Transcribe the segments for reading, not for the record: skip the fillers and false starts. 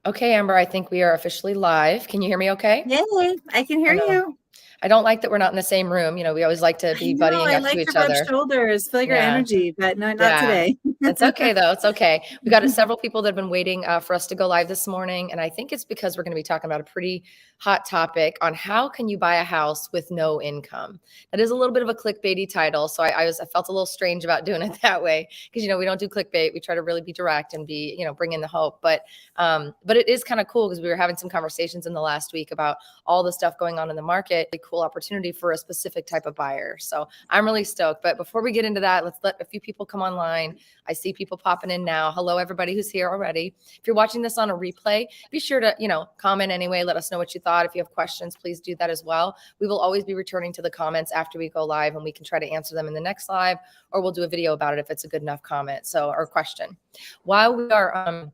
Okay, Amber, I think we are officially live. Can you hear me okay? Yay, I can Oh hear no. you. I don't like that we're not in the same room. We always like to I be know. buddying I up to like to each rub other. shoulders, feel your Yeah. energy, but no, not Yeah. today. It's okay though. It's okay. We got several people that have been waiting for us to go live this morning, and I think it's because we're going to be talking about a pretty hot topic on how can you buy a house with no income. That is a little bit of a clickbaity title, so I felt a little strange about doing it that way because we don't do clickbait. We try to really be direct and be bring in the hope. But it is kind of cool because we were having some conversations in the last week about all the stuff going on in the market. A cool opportunity for a specific type of buyer. So I'm really stoked. But before we get into that, let's let a few people come online. I see people popping in now. Hello, everybody who's here already. If you're watching this on a replay, be sure to, comment anyway. Let us know what you thought. If you have questions, please do that as well. We will always be returning to the comments after we go live, and we can try to answer them in the next live, or we'll do a video about it if it's a good enough comment. Or question. While we are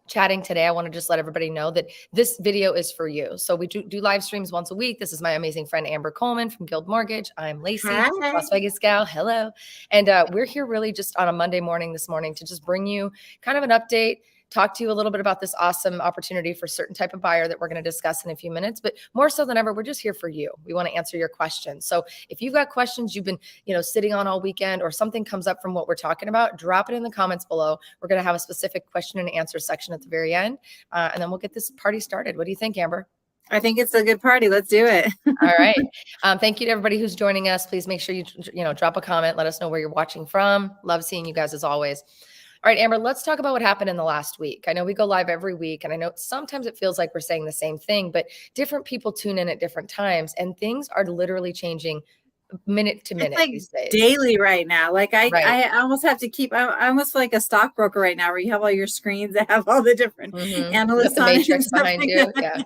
chatting today, I want to just let everybody know that this video is for you. So we do live streams once a week. This is my amazing friend Amber Coleman from Guild Mortgage. I'm Lacey, Hi. Las Vegas gal. Hello. And we're here really just on a Monday morning this morning to just bring you kind of an update, talk to you a little bit about this awesome opportunity for a certain type of buyer that we're going to discuss in a few minutes. But more so than ever, we're just here for you. We want to answer your questions. So if you've got questions you've been, sitting on all weekend, or something comes up from what we're talking about, drop it in the comments below. We're going to have a specific question and answer section at the very end. And then we'll get this party started. What do you think, Amber? I think it's a good party. Let's do it. All right. Thank you to everybody who's joining us. Please make sure you drop a comment. Let us know where you're watching from. Love seeing you guys as always. All right, Amber, let's talk about what happened in the last week. I know we go live every week, and I know sometimes it feels like we're saying the same thing, but different people tune in at different times, and things are literally changing minute to minute these days. Daily right now. Like Right. I almost have to I almost feel like a stockbroker right now, where you have all your screens that have all the different analysts the on matrix it behind you. Yeah.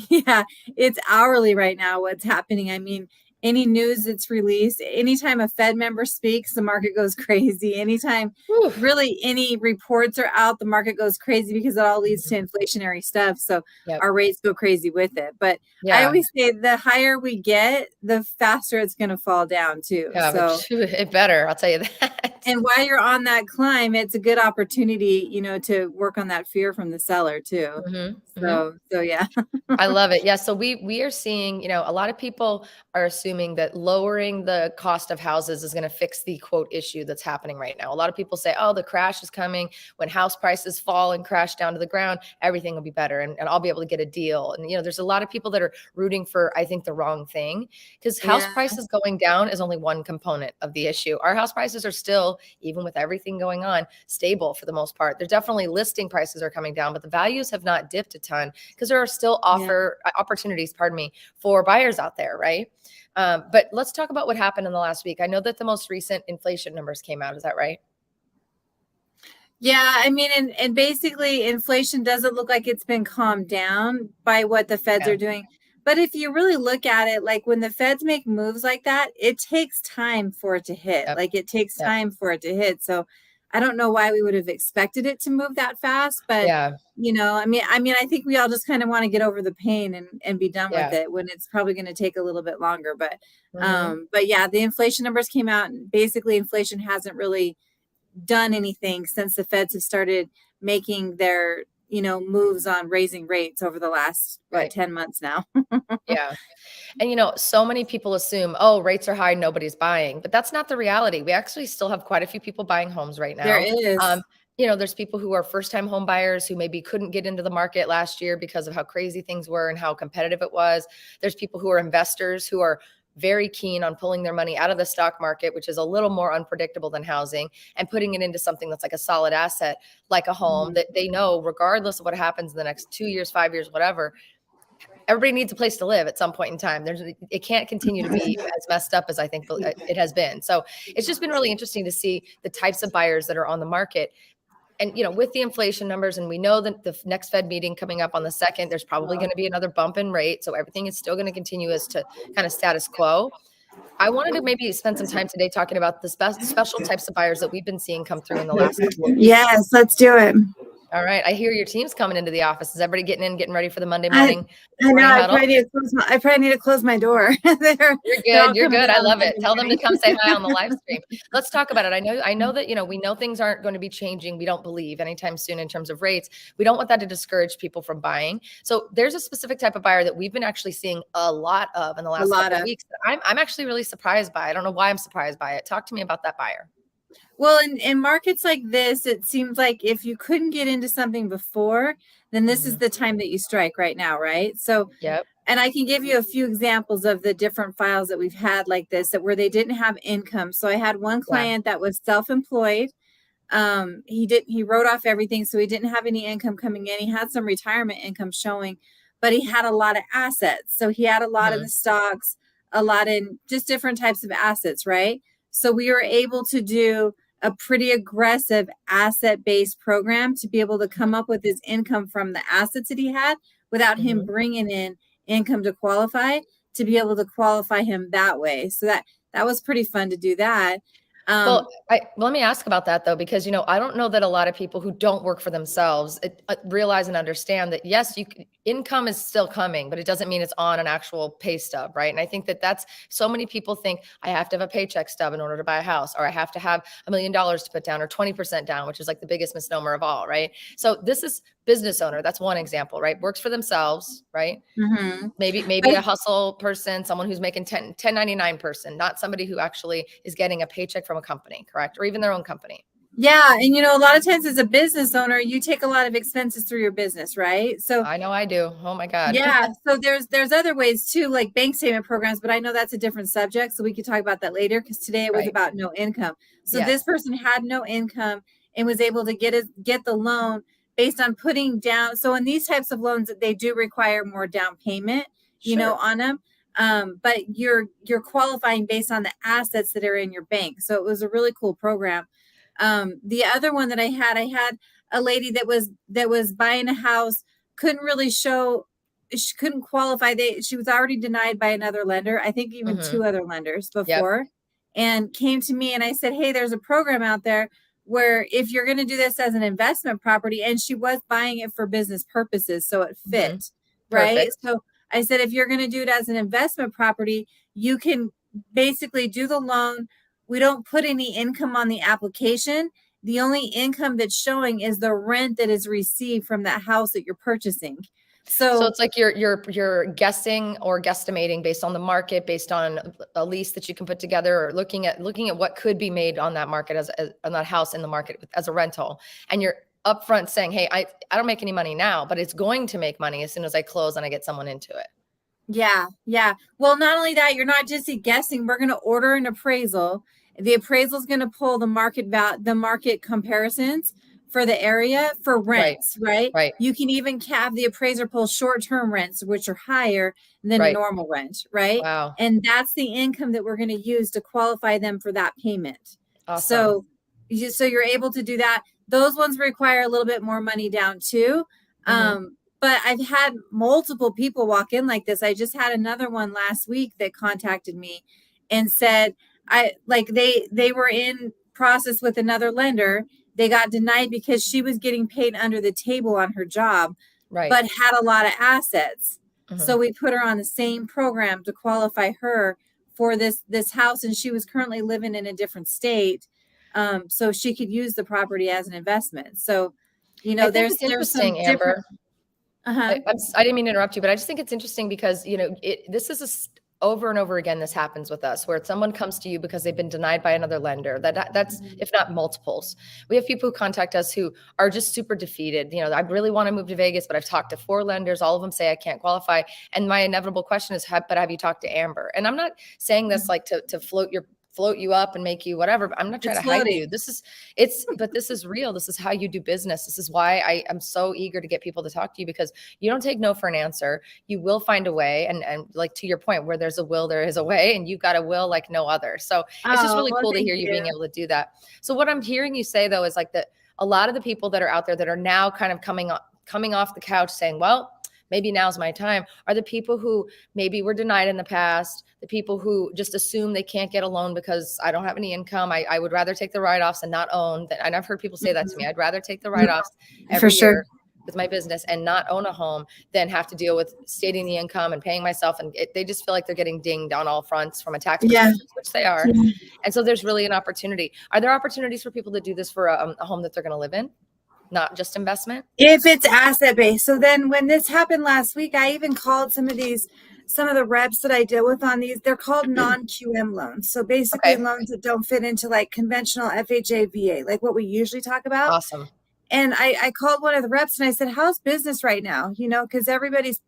Yeah, it's hourly right now what's happening. I mean, any news that's released, anytime a Fed member speaks, the market goes crazy. Anytime really any reports are out, the market goes crazy because it all leads to inflationary stuff. So our rates go crazy with it. But I always say the higher we get, the faster it's going to fall down too. Yeah, so it better, I'll tell you that. And while you're on that climb, it's a good opportunity, to work on that fear from the seller too. So yeah. I love it. Yeah. So we are seeing, a lot of people are assuming that lowering the cost of houses is going to fix the quote issue that's happening right now. A lot of people say, oh, the crash is coming. When house prices fall and crash down to the ground, everything will be better, and I'll be able to get a deal. And, there's a lot of people that are rooting for, I think, the wrong thing, because house prices going down is only one component of the issue. Our house prices are still, even with everything going on, stable for the most part. They're definitely listing prices are coming down, but the values have not dipped a ton because there are still opportunities, for buyers out there, right? But let's talk about what happened in the last week. I know that the most recent inflation numbers came out. Is that right? Yeah, I mean, and basically inflation doesn't look like it's been calmed down by what the Feds are doing. But if you really look at it, like when the Feds make moves like that, it takes time for it to hit. Like it takes time for it to hit. So I don't know why we would have expected it to move that fast, but I mean, I think we all just kind of want to get over the pain and be done with it, when it's probably going to take a little bit longer. But yeah, the inflation numbers came out, and basically inflation hasn't really done anything since the Feds have started making their moves on raising rates over the last 10 months now. And so many people assume, oh, rates are high, nobody's buying, but that's not the reality. We actually still have quite a few people buying homes right now. There is. There's people who are first-time home buyers who maybe couldn't get into the market last year because of how crazy things were and how competitive it was. There's people who are investors who are very keen on pulling their money out of the stock market, which is a little more unpredictable than housing, and putting it into something that's like a solid asset, like a home that they know, regardless of what happens in the next 2 years, 5 years, whatever, everybody needs a place to live at some point in time. It can't continue to be as messed up as I think it has been. So it's just been really interesting to see the types of buyers that are on the market. And, with the inflation numbers, and we know that the next Fed meeting coming up on the 2nd, there's probably going to be another bump in rate. So everything is still going to continue as to kind of status quo. I wanted to maybe spend some time today talking about the special types of buyers that we've been seeing come through in the last couple of weeks. Yes, let's do it. All right. I hear your team's coming into the office. Is everybody getting ready for the Monday I morning I know morning huddle? I probably need to close my door. They're all You're coming good. in I on love it. Monday Tell them to morning. come say hi on the live stream. Let's talk about it. I know that, we know things aren't going to be changing. We don't believe anytime soon in terms of rates. We don't want that to discourage people from buying. So there's a specific type of buyer that we've been actually seeing a lot of in the A last lot couple of of. weeks. That I'm actually really surprised by. I don't know why I'm surprised by it. Talk to me about that buyer. Well, in markets like this, it seems like if you couldn't get into something before, then this is Mhm. the time that you strike right now, right? So, Yep. and I can give you a few examples of the different files that we've had like this that where they didn't have income. So I had one Yeah. client that was self-employed. He wrote off everything, so he didn't have any income coming in. He had some retirement income showing, but he had a lot of assets. So he had a lot in Mhm. the stocks, a lot in just different types of assets, right? So we were able to do a pretty aggressive asset-based program to be able to come up with his income from the assets that he had without him Mhm. bringing in income to qualify, to be able to qualify him that way. So that was pretty fun to do that. Well, Um, let me ask about that though, because I don't know that a lot of people who don't work for themselves realize and understand that yes, income is still coming, but it doesn't mean it's on an actual pay stub, right? And I think that that's so many people think I have to have a paycheck stub in order to buy a house, or I have to have $1 million to put down, or 20% down, which is like the biggest misnomer of all, right? So this is business owner. That's one example, right? Works for themselves, right? mhm. Maybe a hustle person, someone who's making 1099 person, not somebody who actually is getting a paycheck from a company, correct? Or even their own company. Yeah, and a lot of times as a business owner, you take a lot of expenses through your business, right? So I know I do. Oh my God. yeah, so there's other ways too, like bank statement programs, but I know that's a different subject, so we could talk about that later because today it was Right. about no income. So this Yes. person had no income and was able to get the loan based on putting down. So in these types of loans, they do require more down payment, Sure. on them. But you're qualifying based on the assets that are in your bank. So it was a really cool program. The other one that I had a lady that was buying a house, couldn't really show, she couldn't qualify. She was already denied by another lender, I think even Hmm. two other lenders Yep. before, and came to me and I said, hey, there's a program out there where if you're going to do this as an investment property, and she was buying it for business purposes, so it Hmm. fit, right? Perfect. So I said, if you're going to do it as an investment property, you can basically do the loan. We don't put any income on the application. The only income that's showing is the rent that is received from that house that you're purchasing. So So it's like you're guessing or guesstimating based on the market, based on a lease that you can put together, or looking at what could be made on that market as on that house in the market as a rental. And you're upfront saying, hey, I don't make any money now, but it's going to make money as soon as I close and I get someone into it. yeah, yeah. Well, not only that, you're not just guessing. We're going to order an appraisal. The appraisal is going to pull the market comparisons for the area for Right. rents, right? Right. You can even have the appraiser pull short-term rents, which are higher than a Right. normal rent, right? Wow. And that's the income that we're going to use to qualify them for that payment. Awesome. So, you're able to do that. Those ones require a little bit more money down too. Hmm. But I've had multiple people walk in like this. I just had another one last week that contacted me and said, they were in process with another lender. They got denied because she was getting paid under the table on her job, Right. but had a lot of assets. Hmm. So we put her on the same program to qualify her for this house, and she was currently living in a different state, so she could use the property as an investment. So, I think there's some different. Amber, Uh-huh. I didn't mean to interrupt you, but I just think it's interesting because, this is over and over again, this happens with us where someone comes to you because they've been denied by another lender. That's, if not multiples. We have people who contact us who are just super defeated. I really want to move to Vegas, but I've talked to 4 lenders. All of them say I can't qualify. And my inevitable question is, but have you talked to Amber? And I'm not saying this like to float you up and make you whatever, but I'm not trying It's to hype floating. you. But this is real. This is how you do business. This is why I am so eager to get people to talk to you, because you don't take no for an answer. You will find a way. And like, to your point, where there's a will, there is a way, and you've got a will like no other. So it's just Oh, really well, cool to thank hear you being you. able to do that. So what I'm hearing you say though, is like that a lot of the people that are out there that are now kind of coming off the couch saying, well, maybe now's my time, are the people who maybe were denied in the past, the people who just assume they can't get a loan because I don't have any income. I would rather take the write-offs and not own that. And I've heard people say that to me. I'd rather take the write-offs For every sure. year with my business and not own a home than have to deal with stating the income and paying myself. And they just feel like they're getting dinged on all fronts from a tax perspective, which they are. And so there's really an opportunity. Are there opportunities for people to do this for a home that they're going to live in, not just investment? If it's asset based. So then when this happened last week, I even called some of the reps that I deal with on these. They're called non-QM loans. So basically loans that don't fit into like conventional FHA, VA, like what we usually talk about. Awesome. And I called one of the reps and I said, how's business right now? Because everybody's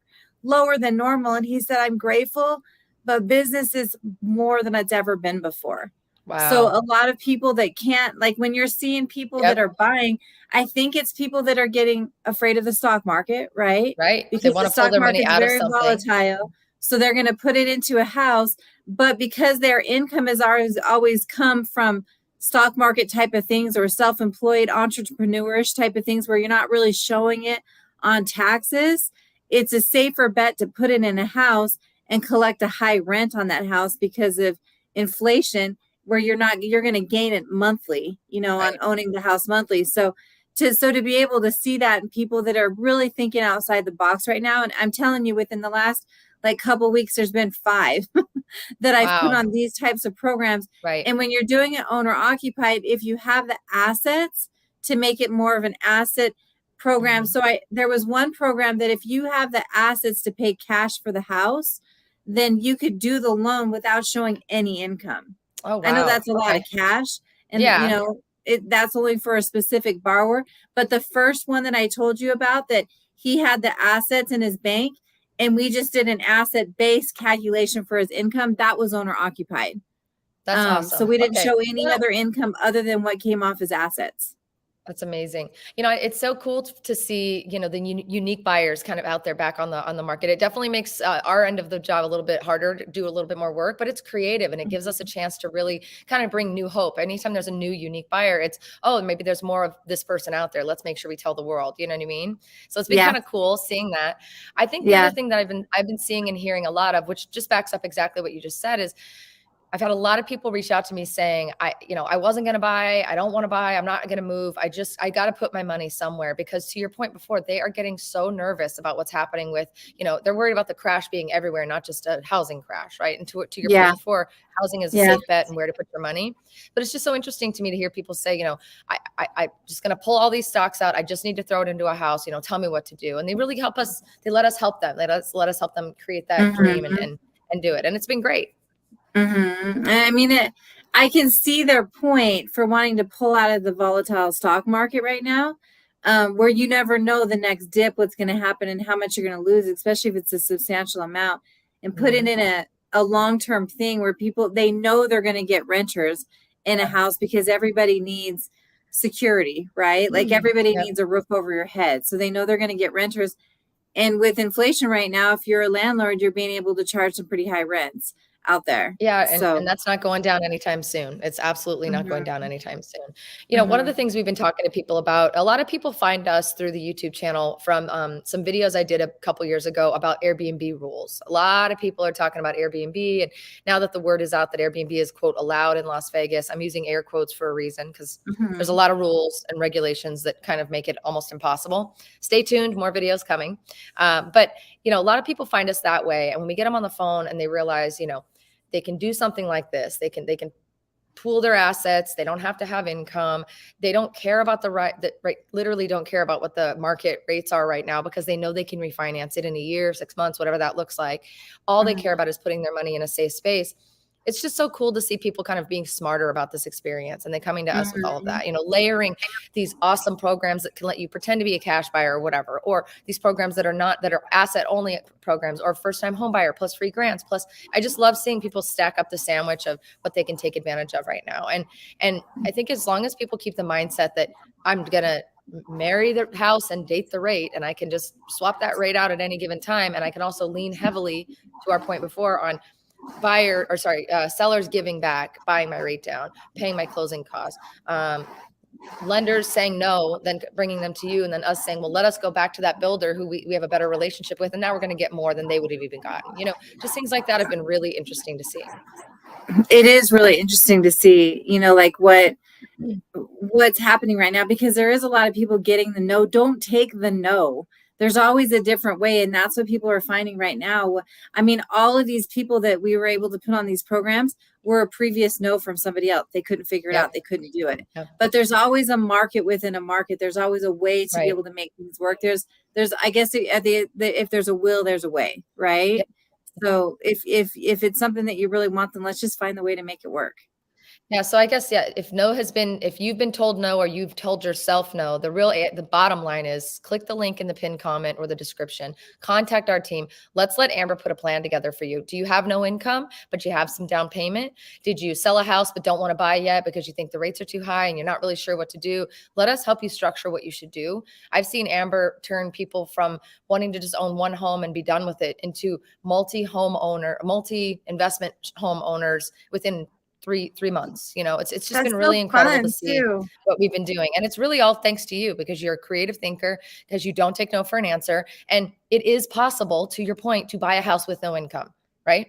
lower than normal. And he said, I'm grateful, but business is more than it's ever been before. Wow. So a lot of people that can't, like when you're seeing people that are buying, I think it's people that are getting afraid of the stock market, right? Right. Because they want the to pull stock their money market's out of very something. volatile. So they're going to put it into a house, but because their income has always come from stock market type of things or self-employed entrepreneurish type of things where you're not really showing it on taxes, it's a safer bet to put it in a house and collect a high rent on that house because of inflation, where you're going to gain it monthly, on owning the house monthly. So to be able to see that in people that are really thinking outside the box right now. And I'm telling you, within the last couple weeks, there's been 5 that I've put on these types of programs. Right. And when you're doing it owner occupied, if you have the assets to make it more of an asset program. So there was one program that if you have the assets to pay cash for the house, then you could do the loan without showing any income. Oh, wow. I know that's a lot of cash, and that's only for a specific borrower. But the first one that I told you about, that he had the assets in his bank, and we just did an asset-based calculation for his income, that was owner occupied. That's awesome. So we didn't show any other income other than what came off his assets. That's amazing. It's so cool to see, the unique buyers kind of out there back on the market. It definitely makes our end of the job a little bit harder to do a little bit more work, but it's creative and it gives us a chance to really kind of bring new hope. Anytime there's a new unique buyer, it's, maybe there's more of this person out there. Let's make sure we tell the world, you know what I mean? So it's been kind of cool seeing that. I think the other thing that I've been seeing and hearing a lot of, which just backs up exactly what you just said, is I've had a lot of people reach out to me saying, I wasn't going to buy. I don't want to buy. I'm not going to move. I got to put my money somewhere, because to your point before, they are getting so nervous about what's happening with, they're worried about the crash being everywhere, not just a housing crash. Right. And to your point before, housing is a safe bet and where to put your money. But it's just so interesting to me to hear people say, I'm just going to pull all these stocks out. I just need to throw it into a house, tell me what to do. And they really help us. They let us help them. Let us help them create that dream and do it. And it's been great. I mean, I can see their point for wanting to pull out of the volatile stock market right now, where you never know the next dip, what's going to happen and how much you're going to lose, especially if it's a substantial amount, and put it in a long-term thing where people, they know they're going to get renters in a house because everybody needs security, right? Like everybody needs a roof over your head. So they know they're going to get renters. And with inflation right now, if you're a landlord, you're being able to charge some pretty high rents out there. Yeah. And that's not going down anytime soon. It's absolutely not going down anytime soon. One of the things we've been talking to people about, a lot of people find us through the YouTube channel from some videos I did a couple years ago about Airbnb rules. A lot of people are talking about Airbnb. And now that the word is out that Airbnb is, quote, allowed in Las Vegas, I'm using air quotes for a reason, because there's a lot of rules and regulations that kind of make it almost impossible. Stay tuned, more videos coming. But a lot of people find us that way. And when we get them on the phone and they realize, they can do something like this. They can pool their assets. They don't have to have income. They don't care about literally don't care about what the market rates are right now, because they know they can refinance it in a year, 6 months, whatever that looks like. All they care about is putting their money in a safe space. It's just so cool to see people kind of being smarter about this experience, and they coming to us with all of that, layering these awesome programs that can let you pretend to be a cash buyer or whatever, or these programs that are asset only programs, or first time home buyer plus free grants. Plus, I just love seeing people stack up the sandwich of what they can take advantage of right now. And I think as long as people keep the mindset that I'm going to marry the house and date the rate, and I can just swap that rate out at any given time. And I can also lean heavily, to our point before, on sellers giving back, buying my rate down, paying my closing costs, lenders saying no, then bringing them to you, and then us saying, well, let us go back to that builder who we have a better relationship with, and now we're going to get more than they would have even gotten. Just things like that have been really interesting to see. It is really interesting to see, like what's happening right now, because there is a lot of people getting the no. Don't take the no. There's always a different way, and that's what people are finding right now. I mean, all of these people that we were able to put on these programs were a previous no from somebody else. They couldn't figure it out. They couldn't do it. Yep. But there's always a market within a market. There's always a way to be able to make things work. There's I guess if there's a will, there's a way, right? Yep. So if it's something that you really want, then let's just find the way to make it work. Yeah. So I guess, if you've been told no, or you've told yourself no, the bottom line is click the link in the pinned comment or the description, contact our team. Let's let Amber put a plan together for you. Do you have no income, but you have some down payment? Did you sell a house, but don't want to buy yet because you think the rates are too high and you're not really sure what to do? Let us help you structure what you should do. I've seen Amber turn people from wanting to just own one home and be done with it into multi-investment homeowners within 3 months. It's just That's been really so incredible to fun, see too. what we've been doing. And it's really all thanks to you, because you're a creative thinker, because you don't take no for an answer. And it is possible, to your point, to buy a house with no income, right?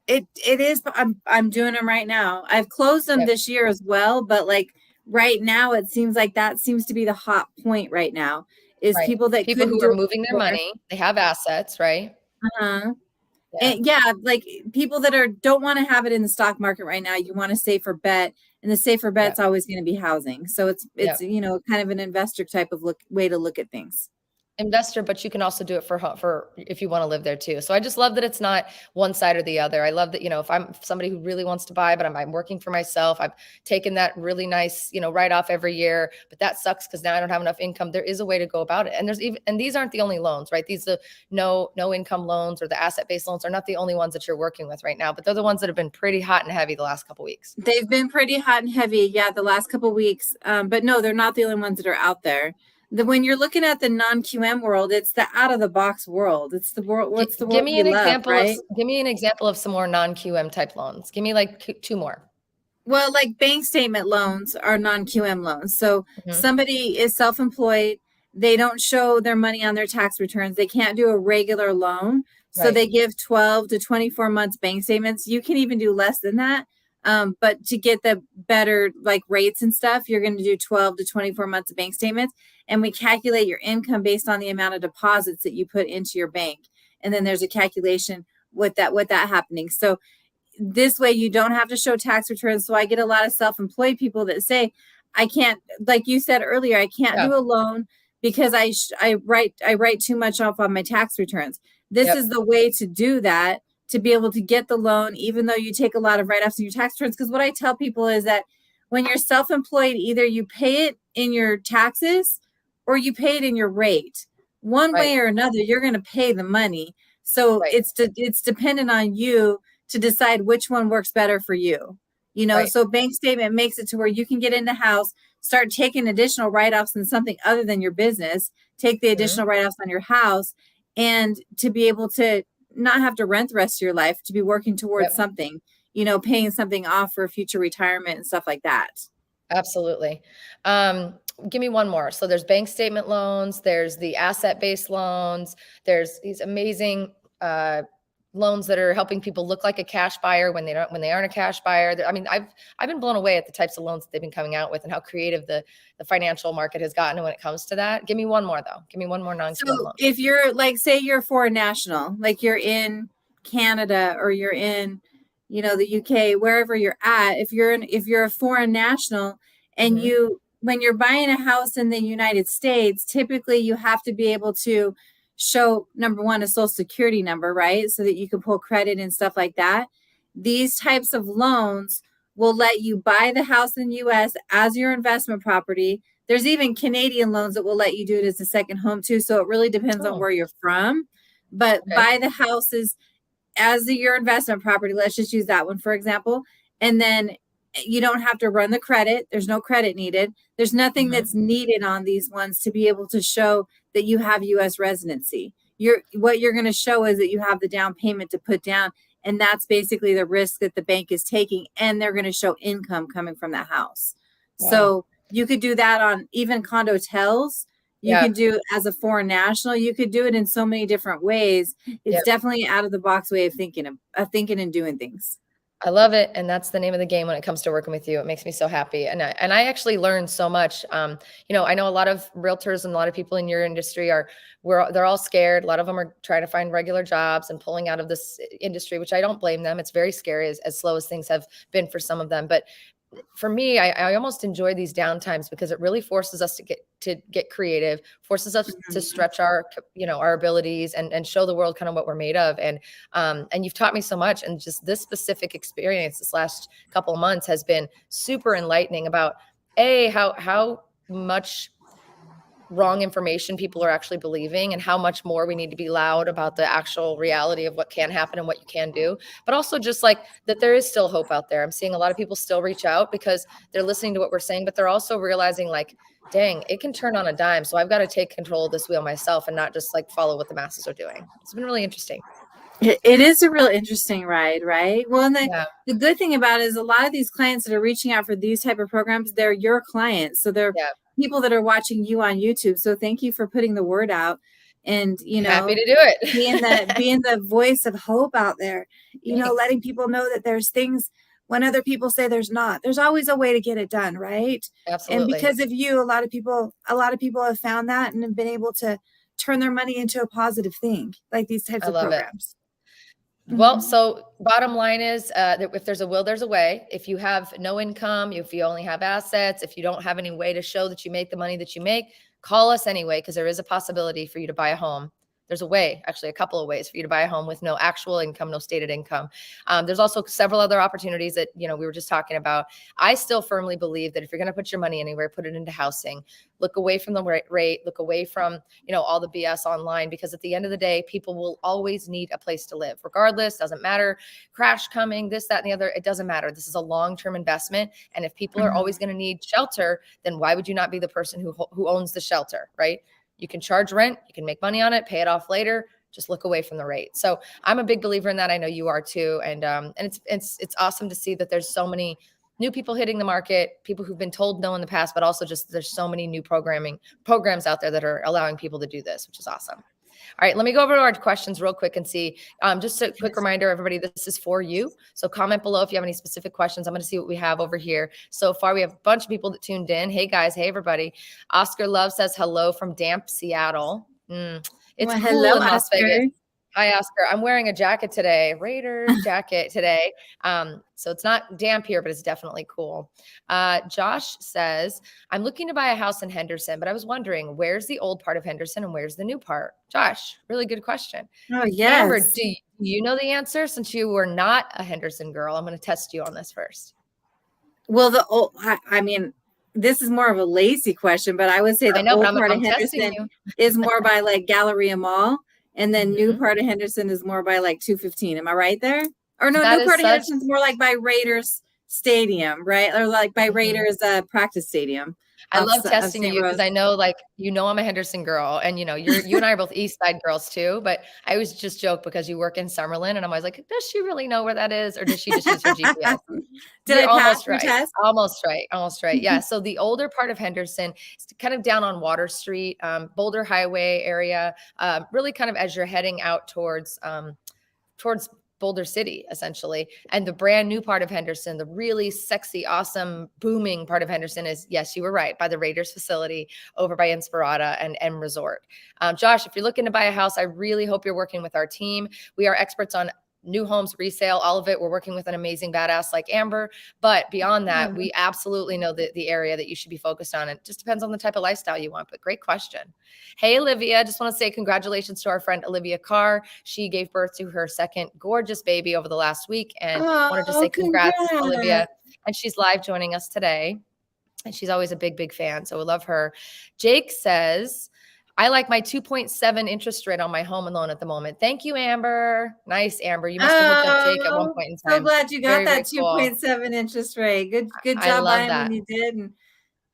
It is. I'm doing them right now. I've closed them this year as well, but like right now, it seems like that seems to be the hot point right now, is Right. people that People couldn't who do are it moving their before. money, they have assets, right? Uh-huh. Yeah. And like people that don't want to have it in the stock market right now. You want a safer bet, and the safer bet's always going to be housing. So it's kind of an investor type of way to look at things. Investor, but you can also do it for if you want to live there too. So I just love that it's not one side or the other. I love that, if I'm somebody who really wants to buy, but I'm working for myself, I've taken that really nice, write off every year, but that sucks because now I don't have enough income. There is a way to go about it. And these aren't the only loans, right? These no income loans or the asset-based loans are not the only ones that you're working with right now, but they're the ones that have been pretty hot and heavy the last couple of weeks. They've been pretty hot and heavy. Yeah. The last couple of weeks. But no, they're not the only ones that are out there. When you're looking at the non-QM world, it's the out of the box world. It's the world. What's the world we love, right? Give me an example of some more non-QM type loans. Give me like 2 more. Well, like bank statement loans are non-QM loans. So somebody is self-employed. They don't show their money on their tax returns. They can't do a regular loan. So they give 12 to 24 months bank statements. You can even do less than that. But to get the better like rates and stuff, you're going to do 12 to 24 months of bank statements. And we calculate your income based on the amount of deposits that you put into your bank. And then there's a calculation with that happening. So this way you don't have to show tax returns. So I get a lot of self-employed people that say, I can't, like you said earlier, I can't do a loan because I write too much off on my tax returns. This is the way to do that, to be able to get the loan, even though you take a lot of write-offs in your tax returns. Because what I tell people is that when you're self-employed, either you pay it in your taxes or you pay it in your rate. One way or another, you're going to pay the money. So it's dependent on you to decide which one works better for you. So bank statement makes it to where you can get in the house, start taking additional write-offs in something other than your business, take the additional write-offs on your house, and to be able to not have to rent the rest of your life, to be working towards something, paying something off for future retirement and stuff like that. Absolutely. Give me one more. So there's bank statement loans, there's the asset-based loans, there's these amazing loans that are helping people look like a cash buyer when they aren't a cash buyer. I mean, I've been blown away at the types of loans that they've been coming out with and how creative the financial market has gotten when it comes to that. Give me one more though. Give me one more non-QM loan. If you're like, say you're a foreign national, like you're in Canada or you're in, the UK, wherever you're at, if you're a foreign national and when you're buying a house in the United States, typically you have to be able to show, number one, a social security number, right? So that you can pull credit and stuff like that. These types of loans will let you buy the house in the US as your investment property. There's even Canadian loans that will let you do it as a second home too. So it really depends on where you're from. But buy the houses as your investment property. Let's just use that one, for example. And then you don't have to run the credit. There's no credit needed. There's nothing that's needed on these ones to be able to show that you have U.S. residency. What you're going to show is that you have the down payment to put down. And that's basically the risk that the bank is taking. And they're going to show income coming from that house. Wow. So You could do that on even condotels. You Yeah. can do as a foreign national. You could do it in so many different ways. It's Yeah. definitely out of the box way of thinking and doing things. I love it, and that's the name of the game when it comes to working with you. It makes me so happy, and I actually learned so much. I know a lot of realtors and a lot of people in your industry they're all scared. A lot of them are trying to find regular jobs and pulling out of this industry, which I don't blame them. It's very scary, as slow as things have been for some of them. But for me, I almost enjoy these downtimes because it really forces us to get creative, forces us to stretch our abilities and show the world kind of what we're made of. And you've taught me so much. And just this specific experience this last couple of months has been super enlightening about how much wrong information people are actually believing and how much more we need to be loud about the actual reality of what can happen and what you can do, but also just like that there is still hope out there. I'm seeing a lot of people still reach out because they're listening to what we're saying, but they're also realizing like, dang, it can turn on a dime. So I've got to take control of this wheel myself and not just like follow what the masses are doing. It's been really interesting. It is a real interesting ride, right? Well, and Yeah. the good thing about it is a lot of these clients that are reaching out for these type of programs, they're your clients. So they're people that are watching you on YouTube. So thank you for putting the word out and, Happy to do it. being the voice of hope out there, letting people know that there's things when other people say there's not. There's always a way to get it done, right? And Absolutely. because of you, a lot of people have found that and have been able to turn their money into a positive thing, like these types of programs. Well, so bottom line is that if there's a will, there's a way. If you have no income, if you only have assets, if you don't have any way to show that you make the money that you make, call us anyway, because there is a possibility for you to buy a home. There's a way, actually a couple of ways for you to buy a home with no actual income, no stated income. There's also several other opportunities that, we were just talking about. I still firmly believe that if you're going to put your money anywhere, put it into housing. Look away from the rate, look away from, all the BS online, because at the end of the day, people will always need a place to live, regardless. Doesn't matter, crash coming, this, that, and the other. It doesn't matter. This is a long-term investment. And if people are always going to need shelter, then why would you not be the person who owns the shelter, right? You can charge rent, you can make money on it, pay it off later. Just look away from the rate. So I'm a big believer in that. I know you are too. And it's awesome to see that there's so many new people hitting the market, people who've been told no in the past, but also just there's so many new programs out there that are allowing people to do this, which is awesome. All right, let me go over to our questions real quick and see. Just a quick reminder, everybody, this is for you. So comment below if you have any specific questions. I'm going to see what we have over here. So far, we have a bunch of people that tuned in. Hey, guys. Hey, everybody. Oscar Love says hello from damp Seattle. It's cool hello, in Las Oscar. Vegas. Hi, Oscar. I'm wearing a jacket today, Raiders jacket today. So it's not damp here, but it's definitely cool. Josh says, I'm looking to buy a house in Henderson, but I was wondering, where's the old part of Henderson and where's the new part? Josh, really good question. Oh, yes. Amber, do you know the answer? Since you were not a Henderson girl, I'm going to test you on this first. Well, this is more of a lazy question, but I would say the old part of Henderson is more by like Galleria Mall. And then new part of Henderson is more by like 215. Am I right there? Or no, new part of Henderson is more like by Raiders Stadium, right? Or like by Raiders practice stadium. I love testing you because I know, I'm a Henderson girl, and you and I are both East Side girls too. But I always just joke because you work in Summerlin, and I'm always like, does she really know where that is, or does she just use her GPS? Did I pass your test? Almost right. Yeah. So the older part of Henderson is kind of down on Water Street, Boulder Highway area, really kind of as you're heading out towards Boulder City, essentially. And the brand new part of Henderson, the really sexy, awesome, booming part of Henderson is, yes, you were right, by the Raiders facility over by Inspirada and M Resort. Josh, if you're looking to buy a house, I really hope you're working with our team. We are experts on new homes, resale, all of it. We're working with an amazing badass like Amber. But beyond that, we absolutely know the area that you should be focused on. It just depends on the type of lifestyle you want, but great question. Hey, Olivia, just want to say congratulations to our friend Olivia Carr. She gave birth to her second gorgeous baby over the last week, and wanted to say congrats, Olivia. And she's live joining us today. And she's always a big, big fan. So we love her. Jake says, I like my 2.7 interest rate on my home loan at the moment. Thank you, Amber. Nice, Amber. You must have hooked up Jake at one point in time. So glad you got that 2.7 interest rate. Good job buying when you did and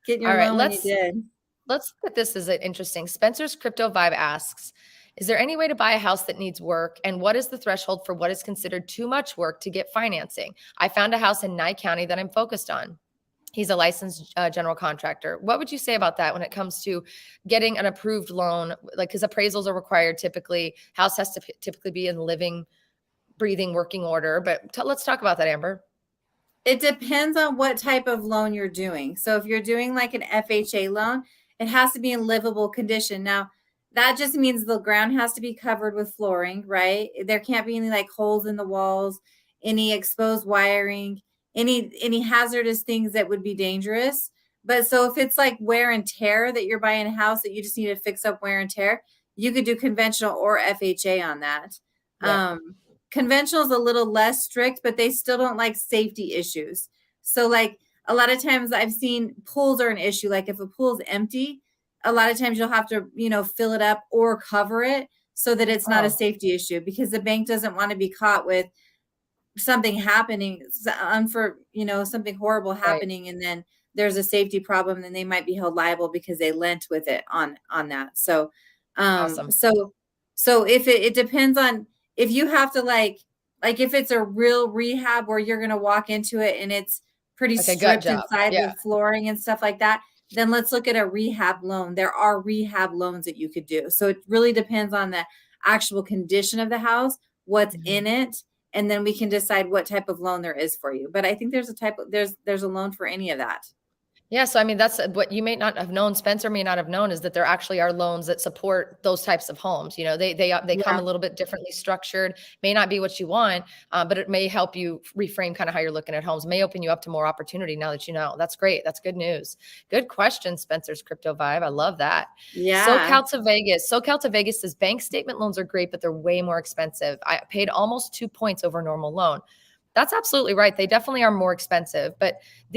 getting your loan when you did. Let's look at this as interesting. Spencer's Crypto Vibe asks, is there any way to buy a house that needs work? And what is the threshold for what is considered too much work to get financing? I found a house in Nye County that I'm focused on. He's a licensed general contractor. What would you say about that when it comes to getting an approved loan? Like, because appraisals are required typically. House has to typically be in living, breathing, working order. But let's talk about that, Amber. It depends on what type of loan you're doing. So if you're doing like an FHA loan, it has to be in livable condition. Now, that just means the ground has to be covered with flooring, right? There can't be any like holes in the walls, any exposed wiring, any hazardous things that would be dangerous. But so if it's like wear and tear that you're buying a house that you just need to fix up wear and tear, you could do conventional or FHA on that. Yep. Conventional is a little less strict, but they still don't like safety issues. So like a lot of times I've seen pools are an issue. Like if a pool's empty, a lot of times you'll have to, fill it up or cover it so that it's not a Oh, safety issue, because the bank doesn't want to be caught with something happening, something horrible right. happening, and then there's a safety problem, and they might be held liable because they lent with it on that. So Awesome. so if it depends on if you have to like if it's a real rehab where you're going to walk into it and it's pretty Like a gut stripped job. inside Yeah. with flooring and stuff like that, then let's look at a rehab loan. There are rehab loans that you could do. So it really depends on the actual condition of the house, what's Mhm. in it, and then we can decide what type of loan there is for you. But I think there's a loan for any of that. Yeah, so I mean, that's what you may not have known. Spencer may not have known is that there actually are loans that support those types of homes. They come Yeah. a little bit differently structured. May not be what you want, but it may help you reframe kind of how you're looking at homes. May open you up to more opportunity now that you know. That's great. That's good news. Good question, Spencer's crypto vibe. I love that. Yeah. SoCal to Vegas. SoCal to Vegas says bank statement loans are great, but they're way more expensive. I paid almost 2 points over normal loan. That's absolutely right. They definitely are more expensive, but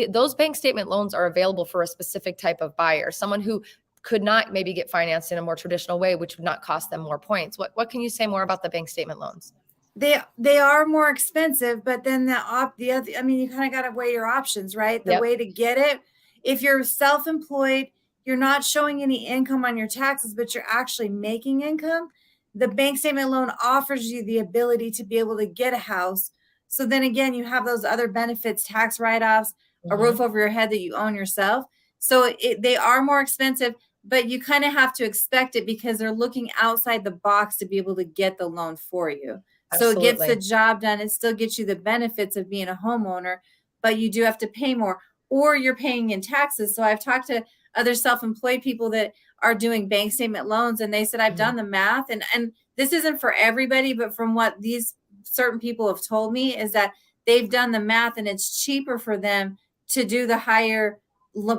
those bank statement loans are available for a specific type of buyer, someone who could not maybe get financed in a more traditional way, which would not cost them more points. What can you say more about the bank statement loans? They are more expensive, but then the other, I mean, you kind of got to weigh your options, right? The Yep. way to get it, if you're self-employed, you're not showing any income on your taxes, but you're actually making income. The bank statement loan offers you the ability to be able to get a house. So then again, you have those other benefits, tax write-offs, a roof Hmm. over your head that you own yourself. So they are more expensive, but you kind of have to expect it because they're looking outside the box to be able to get the loan for you. So it gets the Absolutely. job done. It still gets you the benefits of being a homeowner, but you do have to pay more, or you're paying in taxes. So I've talked to other self-employed people that are doing bank statement loans, and they said, I've Hmm. done the math, and this isn't for everybody, but from what these certain people have told me is that they've done the math and it's cheaper for them to do the higher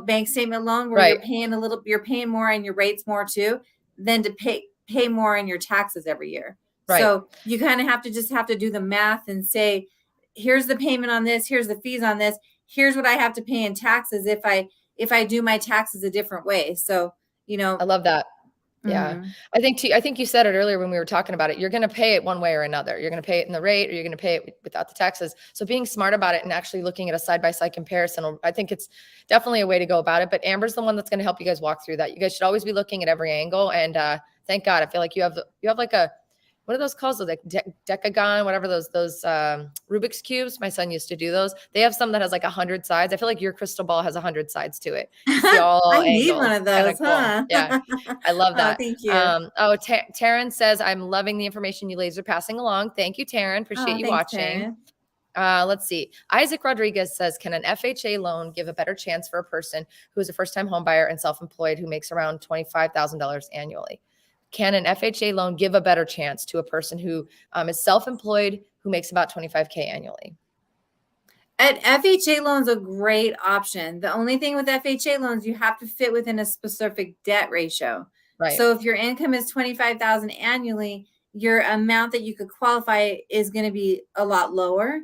bank statement loan where Right. you're paying more and your rates more too, than to pay more in your taxes every year. Right. So you kind of have to do the math and say, here's the payment on this, here's the fees on this, here's what I have to pay in taxes if I do my taxes a different way. So, I love that. Yeah. mhm. I think you said it earlier when we were talking about it. You're going to pay it one way or another. You're going to pay it in the rate or you're going to pay it without the taxes. So being smart about it and actually looking at a side-by-side comparison, I think it's definitely a way to go about it. But Amber's the one that's going to help you guys walk through that. You guys should always be looking at every angle. And thank God, I feel like you have like a, what are those called? So like decagon, whatever those Rubik's cubes. My son used to do those. They have some that has like 100 sides. I feel like your crystal ball has 100 sides to it. You see all I need one angles. of It's kind those, of cool. huh? Yeah. I love Oh, that. thank you. Taryn says, I'm loving the information you ladies are passing along. Thank you, Taryn. Appreciate Oh, you thanks, watching. Taryn. Let's see. Isaac Rodriguez says, can an FHA loan give a better chance for a person who is a first-time home buyer and self-employed who makes around $25,000 annually? Can an FHA loan give a better chance to a person who is self-employed who makes about 25K annually? At FHA loans a great option. The only thing with FHA loans, you have to fit within a specific debt ratio. Right. So if your income is 25,000 annually, your amount that you could qualify is going to be a lot lower.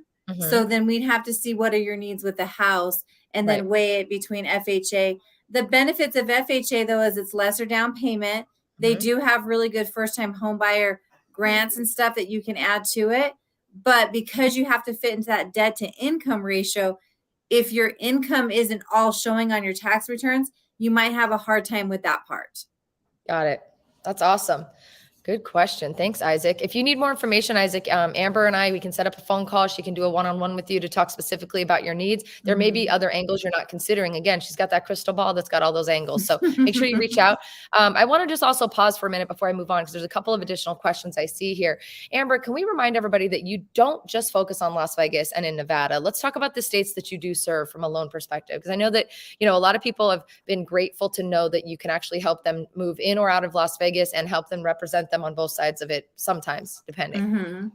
So Hmm. then we'd have to see what are your needs with the house and Right. then weigh it between FHA. The benefits of FHA though is it's lesser down payment. They Hmm. do have really good first time home buyer grants and stuff that you can add to it. But because you have to fit into that debt to income ratio, if your income isn't all showing on your tax returns, you might have a hard time with that part. Got it. That's awesome. Good question. Thanks, Isaac. If you need more information, Isaac, Amber and I, we can set up a phone call. She can do a one-on-one with you to talk specifically about your needs. There may be other angles you're not considering. Again, she's got that crystal ball that's got all those angles. So make sure you reach out. I want to just also pause for a minute before I move on, because there's a couple of additional questions I see here. Amber, can we remind everybody that you don't just focus on Las Vegas and in Nevada? Let's talk about the states that you do serve from a loan perspective, because I know that, a lot of people have been grateful to know that you can actually help them move in or out of Las Vegas and help them represent them on both sides of it, sometimes, depending.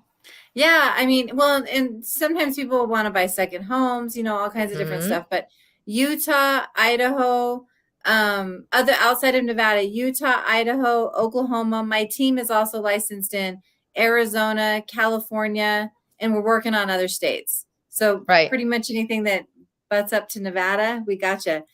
Yeah, I mean, well, and sometimes people want to buy second homes, all kinds of different stuff. But Utah, Idaho, other outside of Nevada, Utah, Idaho, Oklahoma. My team is also licensed in Arizona, California, and we're working on other states. So pretty much anything that butts up to Nevada, we got you.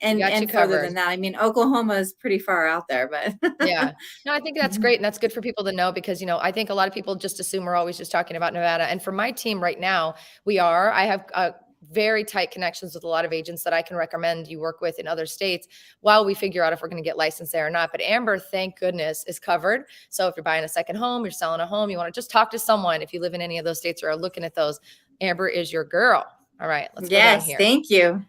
And further than that, I mean, Oklahoma is pretty far out there, but yeah, no, I think that's great. And that's good for people to know, because, I think a lot of people just assume we're always just talking about Nevada. And for my team right now, I have very tight connections with a lot of agents that I can recommend you work with in other states while we figure out if we're going to get licensed there or not. But Amber, thank goodness, is covered. So if you're buying a second home, you're selling a home, you want to just talk to someone, if you live in any of those states or are looking at those, Amber is your girl. All right, let's go down here. Thank you.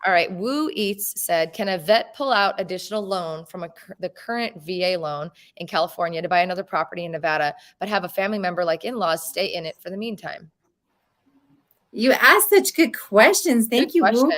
All right. Woo Eats said, can a vet pull out additional loan from the current VA loan in California to buy another property in Nevada, but have a family member like in-laws stay in it for the meantime? You asked such good questions. Thank you, Woo.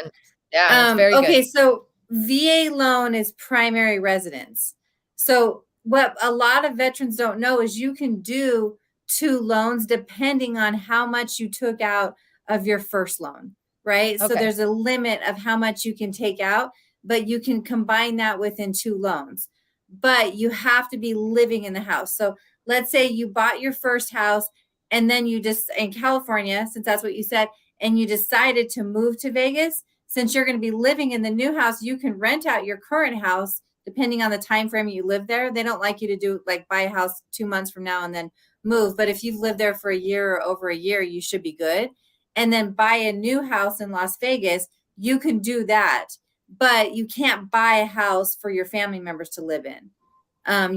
Yeah, it's very good. Okay, so VA loan is primary residence. So what a lot of veterans don't know is you can do 2 loans depending on how much you took out of your first loan. Right. So there's a limit of how much you can take out, but you can combine that within 2 loans. But you have to be living in the house. So let's say you bought your first house and then you just in California, since that's what you said, and you decided to move to Vegas. Since you're going to be living in the new house, you can rent out your current house depending on the time frame you live there. They don't like you to do like buy a house 2 months from now and then move. But if you've lived there for a year or over a year, you should be good. And then buy a new house in Las Vegas, you can do that, but you can't buy a house for your family members to live in.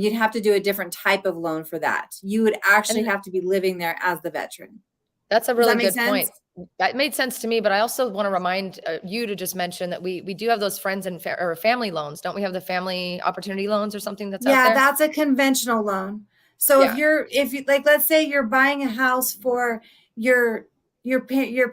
You'd have to do a different type of loan for that. You would actually have to be living there as the veteran. That's a really good point. That made sense to me, but I also want to remind you to just mention that we do have those friends and or family loans. Don't we have the family opportunity loans or something that's out there? Yeah, that's a conventional loan. So if you like, let's say you're buying a house for your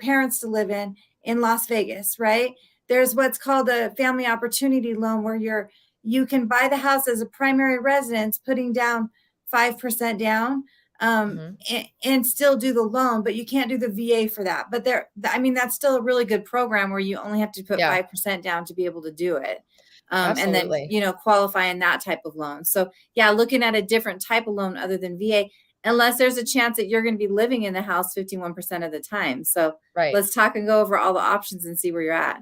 parents to live in Las Vegas, right? There's what's called a family opportunity loan where you can buy the house as a primary residence, putting down 5% down, and still do the loan, but you can't do the VA for that. But that's still a really good program where you only have to put 5% down to be able to do it. And then, qualify in that type of loan. So looking at a different type of loan other than VA, unless there's a chance that you're going to be living in the house 51% of the time. So let's talk and go over all the options and see where you're at.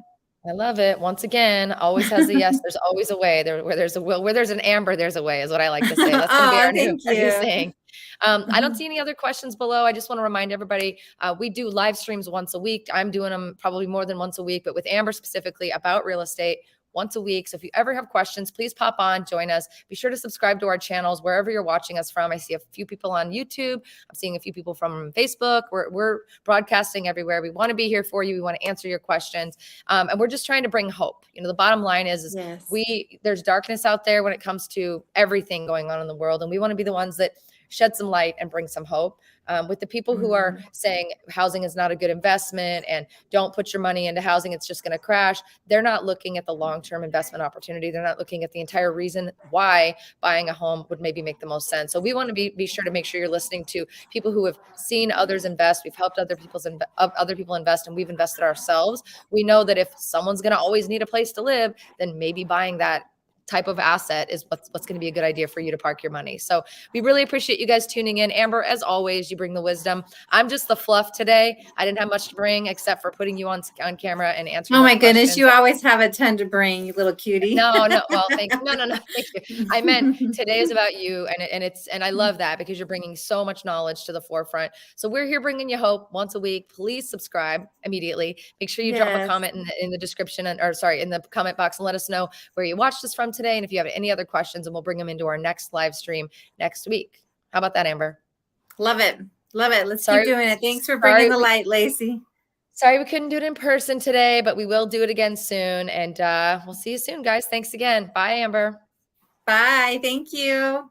I love it. Once again, always has a yes. There's always a way. Where there's a will, where there's an Amber, there's a way, is what I like to say. That's going to be our new saying. I don't see any other questions below. I just want to remind everybody, we do live streams once a week. I'm doing them probably more than once a week, but with Amber specifically about real estate, once a week. So if you ever have questions, please pop on, join us. Be sure to subscribe to our channels wherever you're watching us from. I see a few people on YouTube. I'm seeing a few people from Facebook. We're broadcasting everywhere. We want to be here for you. We want to answer your questions. And we're just trying to bring hope. The bottom line is there's darkness out there when it comes to everything going on in the world. And we want to be the ones that shed some light and bring some hope. With the people who are saying housing is not a good investment and don't put your money into housing, it's just going to crash. They're not looking at the long-term investment opportunity. They're not looking at the entire reason why buying a home would maybe make the most sense. So we want to be sure to make sure you're listening to people who have seen others invest. We've helped other people invest, and we've invested ourselves. We know that if someone's going to always need a place to live, then maybe buying that type of asset is what's going to be a good idea for you to park your money. So we really appreciate you guys tuning in. Amber, as always, you bring the wisdom. I'm just the fluff today. I didn't have much to bring except for putting you on camera and answering. Oh my goodness, you always have a ton to bring, you little cutie. No. Well, thank you. No. Thank you. I meant today is about you, and I love that because you're bringing so much knowledge to the forefront. So we're here bringing you hope once a week. Please subscribe immediately. Make sure you drop a comment in the description in the comment box and let us know where you watched us from today. And if you have any other questions, and we'll bring them into our next live stream next week. How about that, Amber? Love it. Love it. Let's keep doing it. Thanks for bringing the light, Lacey. Sorry we couldn't do it in person today, but we will do it again soon. And we'll see you soon, guys. Thanks again. Bye, Amber. Bye. Thank you.